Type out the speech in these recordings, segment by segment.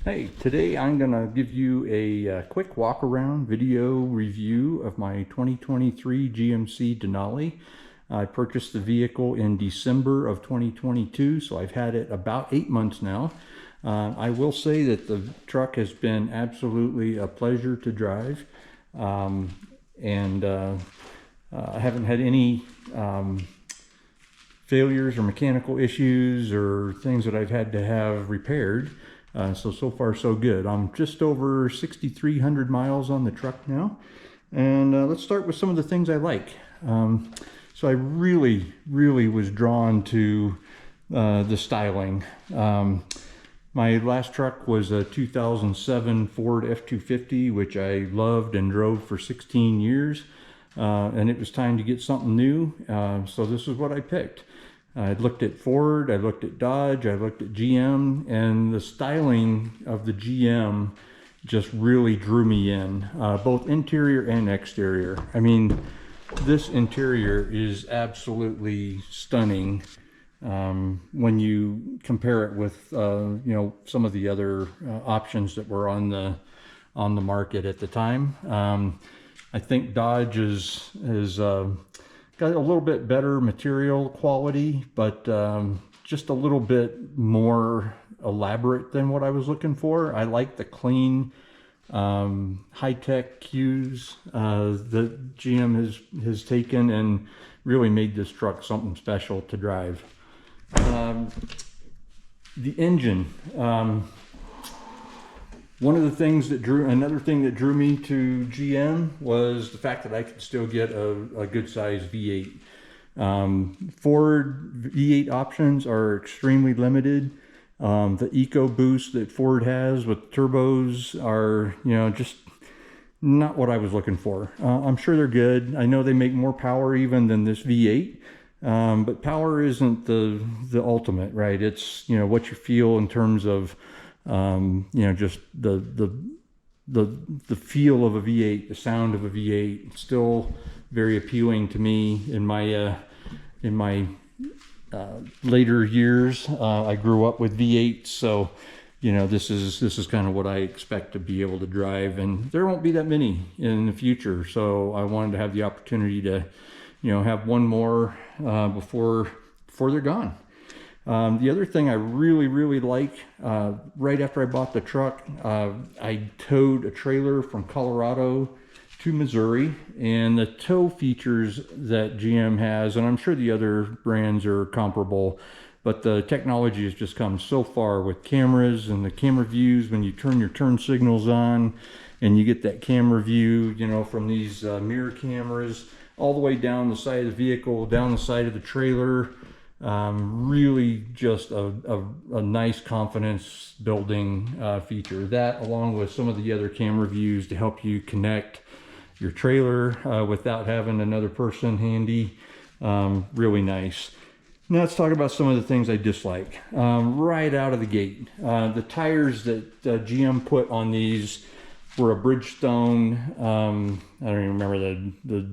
Hey, today I'm going to give you a quick walk around video review of my 2023 GMC Denali. I purchased the vehicle in December of 2022, so I've had it about 8 months now. I will say that the truck has been absolutely a pleasure to drive, and I haven't had any failures or mechanical issues or things that I've had to have repaired. So far so good. I'm just over 6,300 miles on the truck now, and let's start with some of the things I like. So I really was drawn to the styling. My last truck was a 2007 Ford F-250, which I loved and drove for 16 years, and it was time to get something new, so this is what I picked. I looked at Ford, I looked at Dodge, I looked at GM, and the styling of the GM just really drew me in, both interior and exterior. I mean, this interior is absolutely stunning when you compare it with you know, some of the other options that were on the market at the time. I think Dodge is got a little bit better material quality, but just a little bit more elaborate than what I was looking for. I like the clean, high-tech cues that GM has taken and really made this truck something special to drive. The engine. Another thing that drew me to GM was the fact that I could still get a good size V8. Ford V8 options are extremely limited. The EcoBoost that Ford has with turbos are, you know, just not what I was looking for. I'm sure they're good. I know they make more power even than this V8, but power isn't the ultimate, right? It's, you know, what you feel in terms of you know, just the feel of a V8, the sound of a V8, still very appealing to me in my later years. I grew up with V8, so you know, this is kind of what I expect to be able to drive, and there won't be that many in the future. So I wanted to have the opportunity to, you know, have one more before they're gone. The other thing I really like, right after I bought the truck, I towed a trailer from Colorado to Missouri, and the tow features that GM has, and I'm sure the other brands are comparable, but the technology has just come so far with cameras and the camera views when you turn your turn signals on, and you get that camera view, you know, from these mirror cameras all the way down the side of the vehicle, down the side of the trailer. Really just a nice confidence building feature. That, along with some of the other camera views to help you connect your trailer without having another person handy. Really nice. Now let's talk about some of the things I dislike. Right out of the gate, the tires that GM put on these were a Bridgestone. I don't even remember the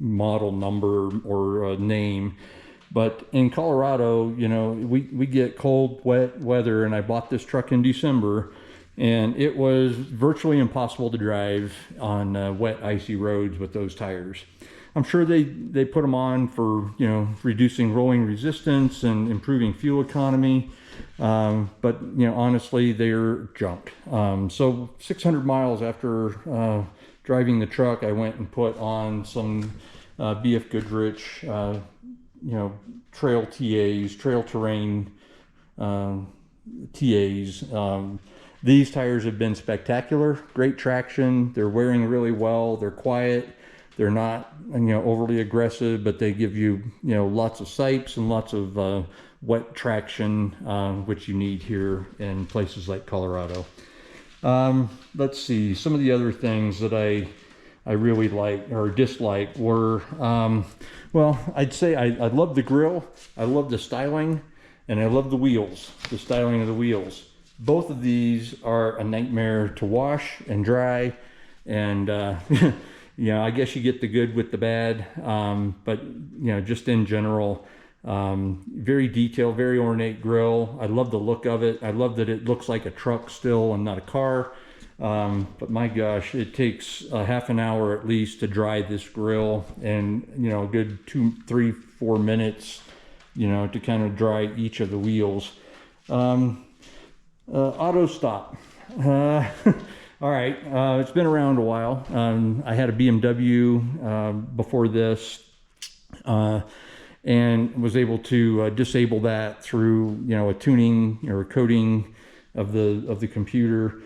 model number or name. But in Colorado, you know, we get cold, wet weather, and I bought this truck in December, and it was virtually impossible to drive on wet, icy roads with those tires. I'm sure they put them on for, you know, reducing rolling resistance and improving fuel economy, but, you know, honestly, they're junk. So 600 miles after driving the truck, I went and put on some BF Goodrich, you know, trail TAs, trail terrain TAs. These tires have been spectacular, great traction. They're wearing really well. They're quiet. They're not, you know, overly aggressive, but they give you, you know, lots of sipes and lots of wet traction, which you need here in places like Colorado. Let's see, some of the other things that I really like or dislike were, well, I'd say I love the grille, I love the styling, and I love the wheels, the styling of the wheels. Both of these are a nightmare to wash and dry, and you know, I guess you get the good with the bad, but you know, just in general, Very detailed, very ornate grill. I love the look of it. I love that it looks like a truck still and not a car. But my gosh, it takes a half an hour at least to dry this grill, and you know, a good 2, 3, 4 minutes, you know, to kind of dry each of the wheels. Auto stop. All right, it's been around a while. I had a BMW before this, and was able to disable that through, you know, a tuning or a coding of the computer.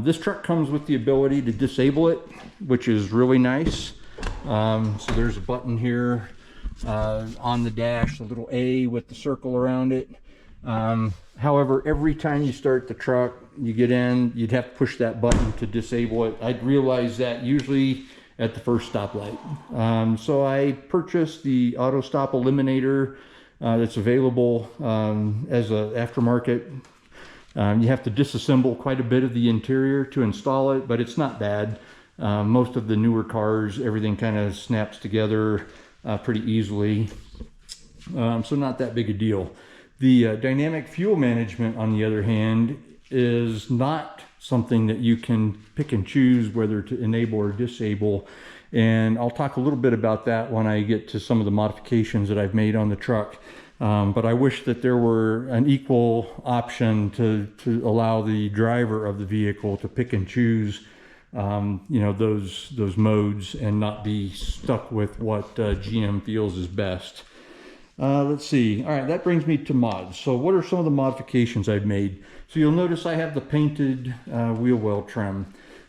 This truck comes with the ability to disable it, which is really nice. So there's a button here on the dash, a little A with the circle around it. However, every time you start the truck, you get in, you'd have to push that button to disable it. I'd realize that usually at the first stoplight. So I purchased the auto stop eliminator that's available as an aftermarket. You have to disassemble quite a bit of the interior to install it, but it's not bad. Most of the newer cars, everything kind of snaps together pretty easily. So not that big a deal. The dynamic fuel management, on the other hand, is not something that you can pick and choose whether to enable or disable. And I'll talk a little bit about that when I get to some of the modifications that I've made on the truck. But I wish that there were an equal option to allow the driver of the vehicle to pick and choose, you know, those modes, and not be stuck with what GM feels is best. Let's see. All right, that brings me to mods. So what are some of the modifications I've made? So you'll notice I have the painted wheel well trim.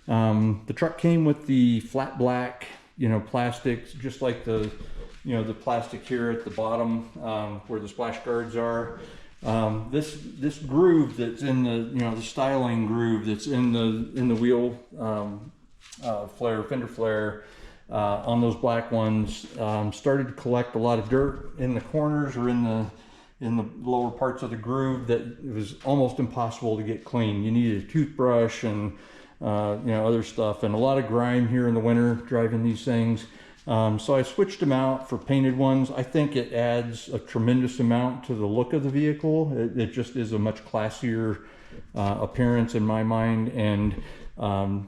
The truck came with the flat black, you know, plastics, just like the, you know, the plastic here at the bottom where the splash guards are. This groove that's in the, you know, the styling groove that's in the wheel flare, fender flare, on those black ones, started to collect a lot of dirt in the corners or in the lower parts of the groove that it was almost impossible to get clean. You needed a toothbrush and you know, other stuff, and a lot of grime here in the winter driving these things. So I switched them out for painted ones. I think it adds a tremendous amount to the look of the vehicle. It just is a much classier appearance in my mind, and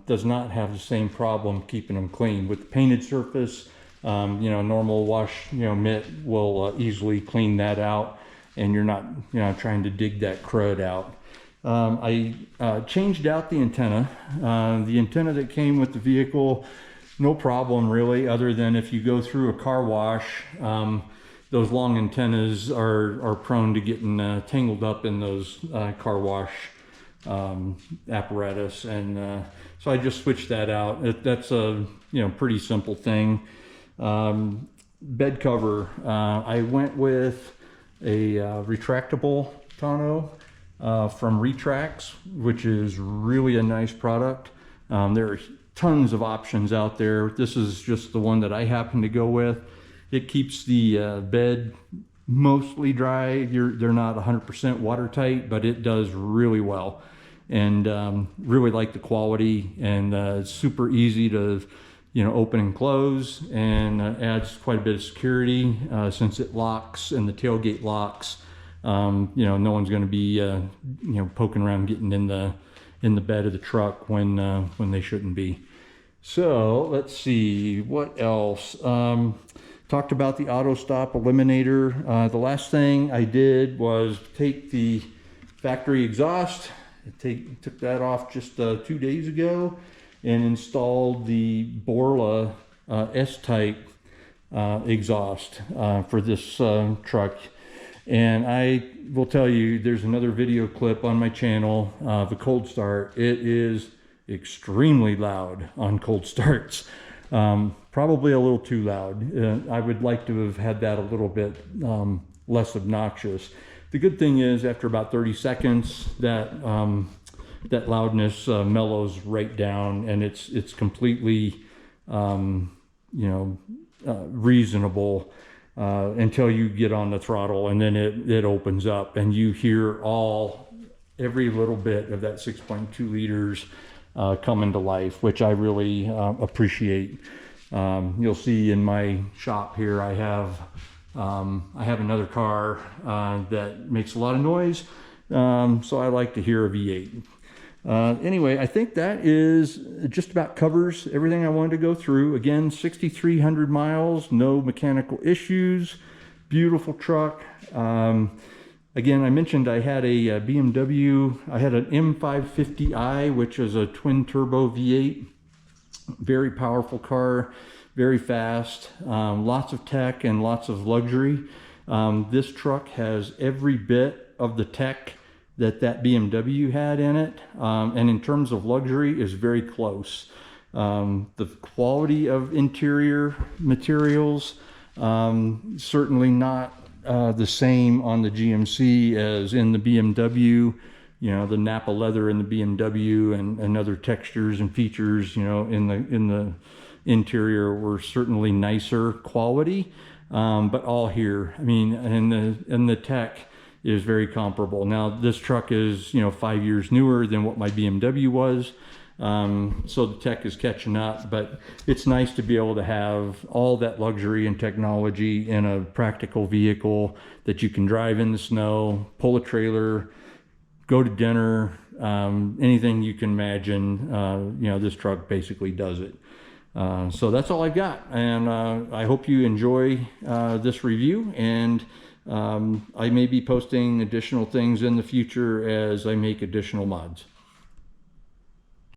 does not have the same problem keeping them clean. With the painted surface, you know, normal wash, you know, mitt will easily clean that out, and you're not, you know, trying to dig that crud out. I changed out the antenna. The antenna that came with the vehicle, no problem really, other than if you go through a car wash, those long antennas are prone to getting tangled up in those car wash apparatus, and so I just switched that out. That's a, you know, pretty simple thing. Bed cover, I went with a retractable tonneau from Retrax, which is really a nice product. There are tons of options out there. This is just the one that I happen to go with. It keeps the bed mostly dry. They're not 100% watertight, but it does really well, and really like the quality, and it's super easy to, you know, open and close, and adds quite a bit of security since it locks, and the tailgate locks. You know, no one's going to be you know, poking around getting in the bed of the truck when they shouldn't be. So let's see what else. Talked about the auto stop eliminator. The last thing I did was take the factory exhaust, took that off just 2 days ago, and installed the Borla S-type exhaust for this truck. And I will tell you, there's another video clip on my channel of a cold start. It is extremely loud on cold starts. Probably a little too loud. I would like to have had that a little bit less obnoxious. The good thing is, after about 30 seconds, that loudness mellows right down, and it's completely you know, reasonable until you get on the throttle, and then it opens up, and you hear every little bit of that 6.2 liters come into life, which I really appreciate. You'll see in my shop here, I have I have another car that makes a lot of noise, so I like to hear a V8. Anyway, I think that is just about covers everything I wanted to go through. Again, 6,300 miles, no mechanical issues, beautiful truck. Again, I mentioned I had a BMW, I had an M550i, which is a twin turbo V8, very powerful car, very fast, lots of tech and lots of luxury. This truck has every bit of the tech that BMW had in it, and in terms of luxury is very close. The quality of interior materials, certainly not the same on the GMC as in the BMW. You know, the Napa leather in the BMW and other textures and features, you know, in the interior were certainly nicer quality, but all here, I mean, and the tech is very comparable. Now this truck is, you know, 5 years newer than what my BMW was, so the tech is catching up, but it's nice to be able to have all that luxury and technology in a practical vehicle that you can drive in the snow, pull a trailer, go to dinner, anything you can imagine. You know, this truck basically does it. So that's all I've got, and I hope you enjoy this review, and I may be posting additional things in the future as I make additional mods.